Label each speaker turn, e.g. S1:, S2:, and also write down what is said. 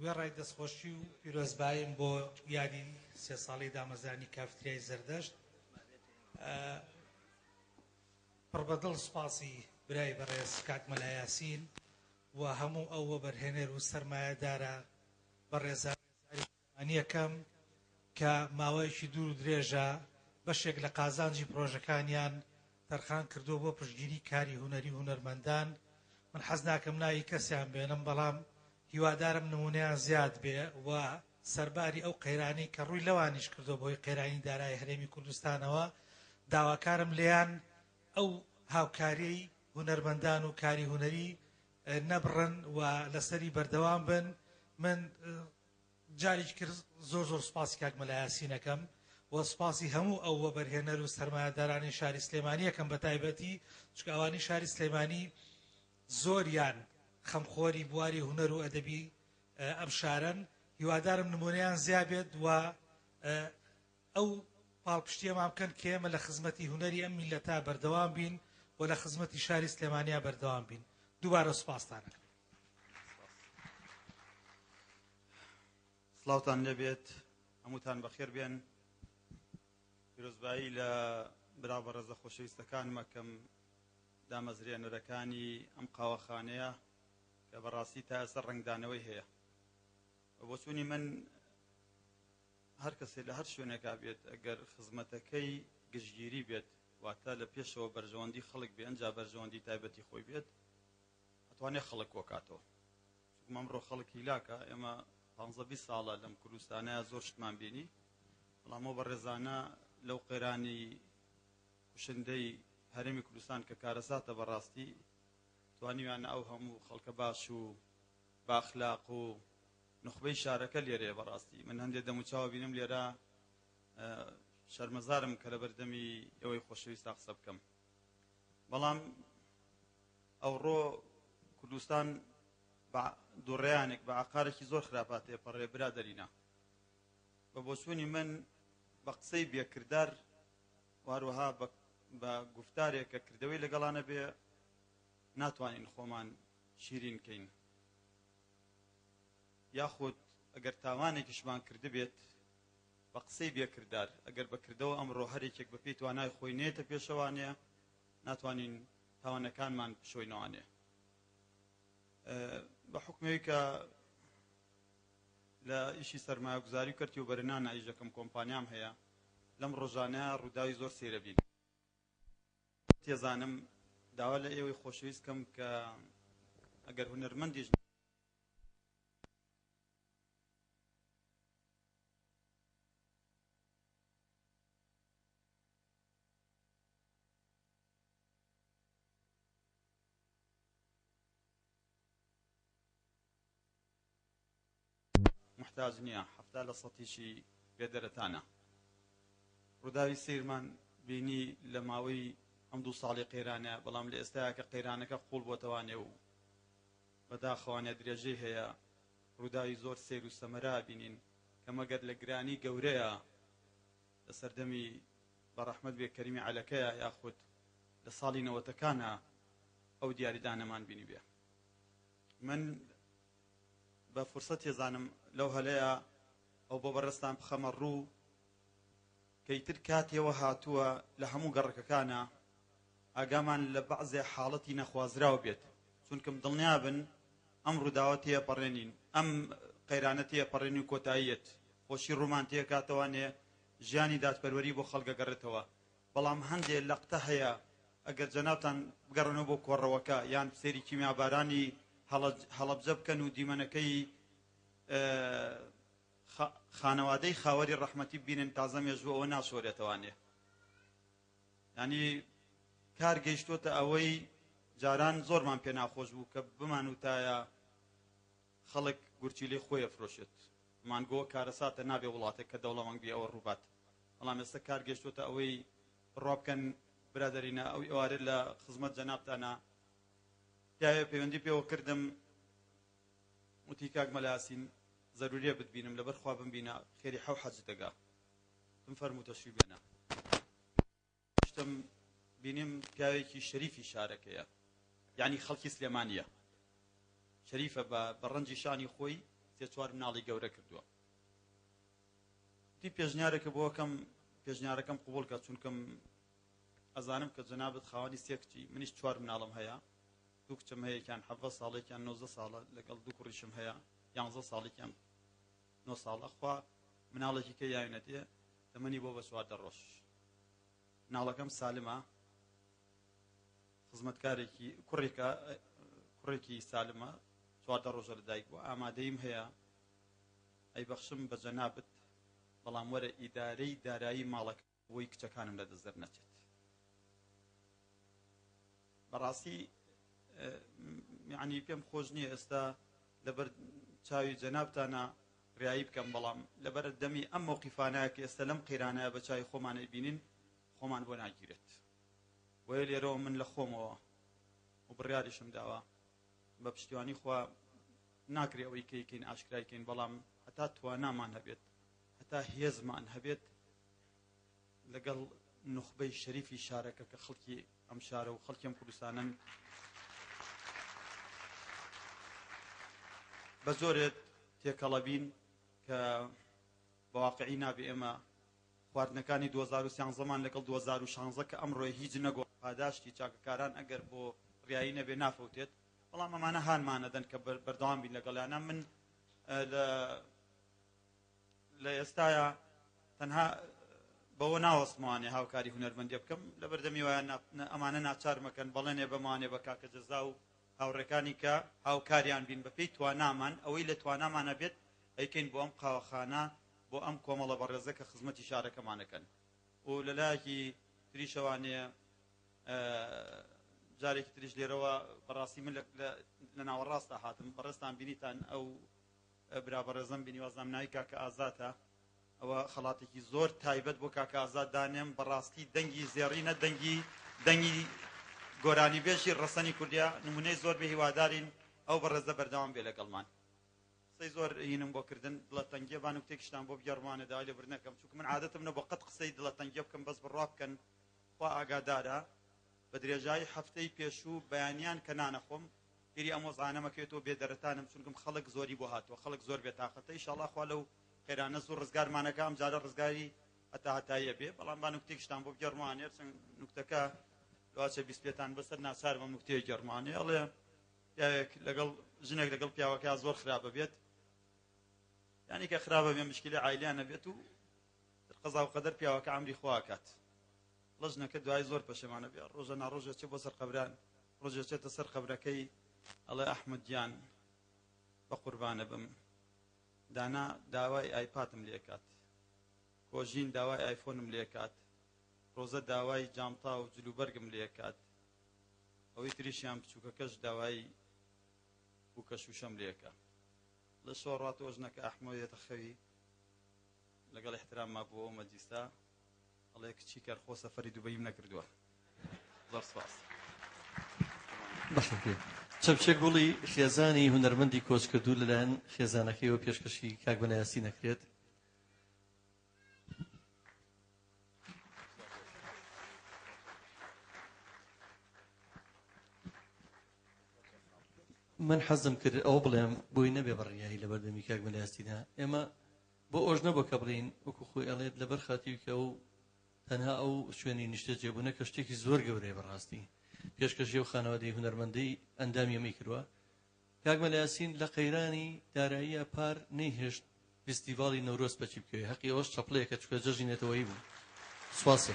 S1: وێڕای دەستخۆشی و پیرۆزباییم بۆ یادی 3 ساڵی دامەزانی کافتریای زەردەشت. پڕبەدڵ سوپاسی برای بەڕێز کاک مەلا یاسین و هەموو ئەوە بەرهێنەر و سەرمایەدارە بەڕێزانی یەکەم کە ماوەیەکی دوور و درێژە بەشێک لە قازانجی پرۆژەکانیان تەرخان کردو بۆ پشتگیری کاری هونەری هونەرمەندان. من حەز ناکەم ناوی کەسیان بێنم، بەڵام هیوادارم نمونەیان زیاد بێ و سەرباری ئەو قەیرانی کە ڕووی لەوانیش کردو بۆی قەیرانی دارای هەرێمی کوردستانەوە داواکارم لێیان ئەو هاوکاری هونەرمەندان و کاری هونەری نەبڕن و لەسەری بەردەوام بن. من جارێکی کرد زۆر زۆر سوپاسی کاک مەلا یاسینەکەم و سوپاسی هەموو ئەو بەرهێنەر و سەرمایەدارانی شاری سلێمانی یەکەم بە تایبەتی، چونکە ئەوانی شاری سلێمانی زۆریان خەمخۆری بواری هونەر و ئەدەبی ئەم شارن. هیوادارم نمونەیان زیابێت و ئەو پاڵپشتیەمان بکەن کە ئێمە لە خزمەتی هونەری ئەم میلەتا بەردەوام بین و لە خزمەتی شاری سلێمانیا بەردەوام بین. دووبارە سوپاستانەکەم.
S2: سڵاوتان لەبێت، هەمووتان بەخێر بێن. پیرۆزبایی لە برا بەڕێزە خۆشەویستەکانمە کەم دامەزرێنەرەکانی ئەم قاوەخانەیە کە بەڕاستی تا ئێستا ڕنگدانەوەی هەیە. بۆ چوونی من هەر کەسێک لە هەر شوێنێکا بێت ئەگەر خزمەتەکەی گشتگیری بێت واتە لە پێشەوە بەرژەوەندی خەڵک بێ، ئەنجا بەرژەوەندی تایبەتی خۆی بێت، ئەتوانێت خەڵک وەکاتەوە. چونکە ئەمڕۆ خەڵکی لاکە، ئێمە 15-20 ساڵە لەم کوردستانەیە زۆر شتمان بینی، بەڵام ئەو بەڕێزانە لەو قەیرانی کوشندەی هەرێمی کوردستان کە کارەساتە بەڕاستی توانیویان ئەو هەموو خەڵکە باش و باخلاق و نخبەی شارەکە لێرەیە. بەڕاستی من هەندێک دەموچاوە بینم لێرە، شەرمەزارم کە لە بەردەمی ئەوەی خۆشەویستا قسە بکەم. بەڵام ئەوڕۆ کوردستان دووڕێیانێک بە عقارێکی زۆر خراپاتێ پەڕێ برادەرینە. بە بۆچوونی من بە قسەی بێکردار واروەها بە گفتارێک کە کردەوەی لەگەڵانە بێ ناتوانین خۆمان شیرین کەین، یاخود ئەگەر تاوانێکیشمان کرده بێت بە قسەی بێکردار، ئەگەر بەکردەوە ئەمڕۆ هەرێکێک بە پێی توانای خۆی نێتە پێشەوانەیە ناتوانین تاوانەکانمان بشۆینەوانێ. بە حکمەوەی کە لە ئیشی سەرمایەگوزاری کردی و بەرهێنان ئیژەکەم کۆمپانیام هەیە، لەم ڕۆژانەیە ڕووداوی زۆر سێرە بین. تێزانم داوا لە ئێوەی خۆشەویست کەم کە ئەگەر هونەرمەندیش محتاج نییە هەفتا لە سەتیشی بێدەرەتانە. ڕووداوی سیرمان بینی لە ماوەی ئەم 2 ساڵی قەیرانە، بەڵام لە ئێستایا کە قەیرانەکە قوڵ بۆتەوانێ و بەداخەوانە درێژەی هەیە، ڕووداوی زۆر سیر و سەمەرا بینین کە مەگەر لە گرانی گەورەیە لە سەردەمی بەڕەحمەت بێ کەریمی عەلەکەیە یاخود لە ساڵی 90ەکانە ئەو دیاریدانەمان بینی بێ. من بە فرسەت ێزانم لەو هەلەیە ئەو بۆ بەڕستان بخەمە ڕوو کەیتر کاتێەوە هاتووە لە هەموو گەڕەکەکانە ئاگامان لە بەعزێ حاڵەتی نەخوازراو بێت، چونکەم دڵنیا بن ئەم ڕووداوە تێپەڕێنین، ئەم قەیرانە تێپەڕێنی و کۆتاییەت خۆشی ڕوومان تێکاتەوانێ ژیانی دادپەروەری بۆ خەڵکە گەڕێتەوە. بەڵام هەندێک لەقتە هەیە ئەگەر جەنابتان بگەڕنەوە بۆ کۆڕەوەکە یان سێری کیمیابارانی هەڵەبجە بکەن و دیمەنەکەی خانەوادەی خاوەری ڕەحمەتی ببینن تازە مێژوو ئەوە ناشۆرێتەوانێ. ینی کار گەیشتوتە ئەوەی جاران زۆرمان پێ ناخۆش بوو کە بمان وتایە خەڵک گورچی لێ خۆی ئەفرۆشێت، مانگۆ کارەساتە نابێ وڵاتێک کە دەوڵەمەنگ بێ ئەوە ڕووبات. بەڵام ئێستا کار گەیشتوتە ئەوەی ڕابکەن برادەرینە ئەو ئێوارە لە خزمەت جەنابتانە پیاوێ پەیوەندی پێوە کردم وتی کاک مەلا یاسین ضرورية بتبينم لبر خواب بينا خيري حو حج دقا تنفرمو تشري بينا اشتم بينم كاويكي شريفي شاركيا يعني خلقي سليمانية شەریفە بە ڕەنجی شانی خۆی سێ چوار مناڵی گەورە کردووە. دی پێشنیارێکە بۆ کەم پێشنیارەکەم قبول کە چونکەم ئەزانم کە جەنابەت خاوەنی سێ کچی، منیش چوار مناڵم هەیە، دوو کچم هەیەکیان 17 ساڵێکیان 19 ساڵە، لەگەڵ دوو کوڕیشم هەیە 11 ساڵێکیان 9 ساڵە. خوا مناڵێکی کە یاوێنەتێ تەمەنی بۆ بە 14 ڕۆژ. مناڵەکەم سالمە، خزمەتکارێکی کوڕێکی سالمە، 14 ڕۆژە لەدایک بووە. ئامادەیم هەیە ئەی بەخشم بە جەنابەت، بەڵام وەرە ئیدارەی دارایی ماڵەکە بۆی کچەکانم لە دەست دەرنەچێت. بەڕاستی یعنی پێم خۆش نییە ئێستا لەبەر چاوی جەنابتانە ڕیایی بکەم، بەڵام لەبەر دەمی ئەم موقیفانەیە کە ئێستا لەم قەیرانەیە بە چاوی خۆمانە بینین، خۆمان بۆ ناگیرێت. وەیە لێرەوە من لە خۆمەوە و بڕیاریشم داوە بە پشتیوانی خوا ناکرێ ئەوەی کەیکەین ئاشکرایکەین، بەڵام هەتا توانامان هەبێت، هەتا هێزمان هەبێت لەگەڵ نوخبەی شەریفی شارەکە کە خەڵکی ئەم شارە و خەڵکی ئەم کوردستانن بە زۆرێت تێکەڵەبین کە بەواقعی نابێ ئێمە خواردنەکانی 2013 لەگەڵ 2016 کە ئەمڕۆی هیچ نەگۆ پاداشتی چاکەکاران ئەگەر بۆ ڕیایی نەبێ نافەوتێت، بەڵام ئەمانە هانمانەدەن کە بەردەوام بین لەگەڵیانە. من لە ئێستاە تەنها بەوە ناوەسموانێ هاوکاری هونەرمەندی بکەم، لە بەردەمی وایە ئەمانە ناچارمەکەن بەڵێنێ بەمانێ بە کاکە جەزا و هاوڕێکانی کە هاوکاریان بین بەپێی توانامان، ئەوەی لە توانامانە بێت ئەیکەین بۆ ئەم قاوەخانە، بۆ ئەم کۆمەڵە بەڕێزە کە خزمەتی شارەکەمانەکەن. و لەلایەکی تریشەوانەیە جارێکی تریش لێرەوە بەڕاستی من لە ناوەڕاستە هاتم، بەڕێستان بینیتان ئەو برا بەڕێزەم بینی وازنام ناوی کاکە ئازاتە، ئەوە خەڵاتێکی زۆر تایبەت بۆ کاکە ئازاد دانێم. بەڕاستی دەنگی زێڕینە، دەنگی گۆرانی بێژی ڕەسەنی کوردیا، نمونەی زۆر بە هیوادارین ئەو بەڕێزە بەردەوام بێ لەگەڵمان. قسەی زۆر هینم بۆ کردن، دڵە تەنگیە بان و کتێکشتان بۆ بگەڕمانە داوای لێبر نەکەم، چونکە من عادەتم نە بۆ قەت قسەی دڵە تەنگیە بکەم، بەس بڕوا بکەن. خوا ئاگادارە بە درێژایی هەفتەی پێشوو بەیانیان کە نانەخۆم، هێری ئەم وەزعانەمەکەوێتەوە بێدەرەتانم، چونکەم خەڵک زۆری بۆ هاتووە، خەڵک زۆر بێتاقەتە. ئینشاڵڵا خوا لەو قەیرانە زۆر ڕزگارمانەکە، ئەم جارە ڕزگاری هەتایە بێ، بەڵام با نوکتێکشتان بۆ بگەڕمانێ. نوکتەکە لەواچە بیست پێتان بەسەر ناسار بەم نوکتەیە گەڕمانێ. ئەڵێ پیاوێک لەگەڵ ژنێک لەگەڵ پیاوەکە زۆر خراپە بێت، یعنی کە خراپە بێ مشکلی عایلیانە بێت و قەزا و قەدەر پیاوەکە عەمری خواکات، ژنەکە دوای زۆر پەشێمانە بێ، ڕۆژە ناڕۆژە چێ بۆ سەر قەبران، ڕۆژە چێتە سەر قەبرەکەی، ئەڵێ ئەحمەد گیان بە قوربانە بم، دانا داوای ئایپاتم لێکات، کۆژین داوای ئایفۆنم لێکات، ڕۆزە داوای جامتا و جلوبەرگم لێکات، ئەوەی تریشیان بچووکەکەش داوای بووکە شوشەم لێکە. لە شۆڕاتەوە ژنەکە ئەحمەدێتە خەوی لەگەڵ احترامما بۆ ئەو مەجلیسە، ئەڵێ کچی کەرخۆ سەفەری دووبەیم نەکردووە. زۆر سپاس.
S3: بەخێر چەمچێک گوڵی خێزانی هونەرمەندی کۆچ کردوو لەلایەن خێزانەکەیەوە پێشکەشی کاک بەنایاسی نەکرێت. من حەزم کرد ئەوە بڵێم بۆی نەبێ بەڕیایی لە بەردەمی کاک بەنایاسیدا، ئێمە بۆ ئەوژ نەبوو کە بڵین وەکو خۆی ئەڵێت لەبەر خاتیوکە و تەنها ئەو شوێنی نیشتە جێبوونە کە شتێکی زۆر گەورەیە بەڕاستی پێشکەشی و خانەوادەی هونەرمەندەی ئەندامی ئەمەی کردووە. کاک بەنایاسین لە قەیرانی داراییە پار نەیهێشت فستیڤاڵی نەورۆز بەچی بکەوێ، حەقی ئەوەش چەپڵەیە کە چکە جەژنێتەوەی بوو. سواسێ.